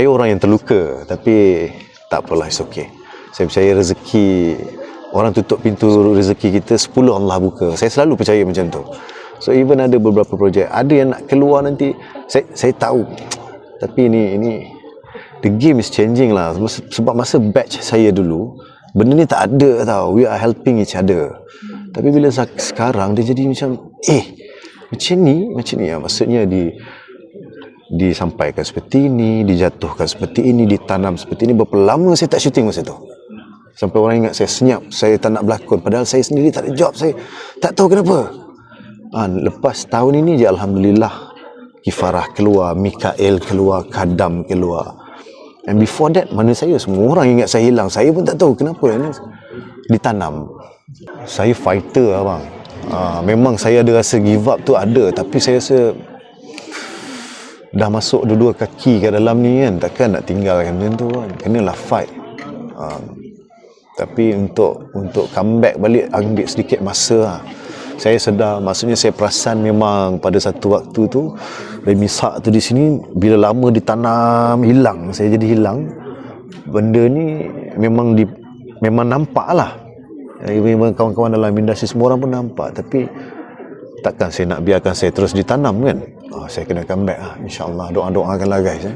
Saya orang yang terluka, tapi tak apalah, it's okay. Saya percaya rezeki, orang tutup pintu rezeki kita, 10 Allah buka. Saya selalu percaya macam tu. So even ada beberapa projek, ada yang nak keluar nanti, saya tahu. Tapi ini the game is changing lah. Sebab masa batch saya dulu, benda ni tak ada tau. We are helping each other. Tapi bila sekarang dia jadi macam macam ni ya. Maksudnya disampaikan seperti ini, dijatuhkan seperti ini, ditanam seperti ini. Berapa lama saya tak syuting masa tu, sampai orang ingat saya senyap, saya tak nak berlakon, padahal saya sendiri tak ada job. Saya tak tahu kenapa. Lepas tahun ini je alhamdulillah, Kifarah keluar, Mikael keluar, Kadam keluar. And before that, mana saya, semua orang ingat saya hilang. Saya pun tak tahu kenapa ini ditanam. Saya fighter abang. Memang saya ada rasa give up tu ada, tapi saya rasa dah masuk dua-dua kaki kat dalam ni kan, takkan nak tinggalkan macam tu kan, kenalah fight. Tapi untuk comeback balik ambil sedikit masa lah. Saya sedar, maksudnya saya perasan memang pada satu waktu tu remisak tu di sini, bila lama ditanam hilang, saya jadi hilang. Benda ni memang nampak lah. Memang kawan-kawan dalam industri semua orang pun nampak, tapi takkan saya nak biarkan saya terus ditanam kan. Saya kena comeback lah, insyaAllah. Doakanlah guys.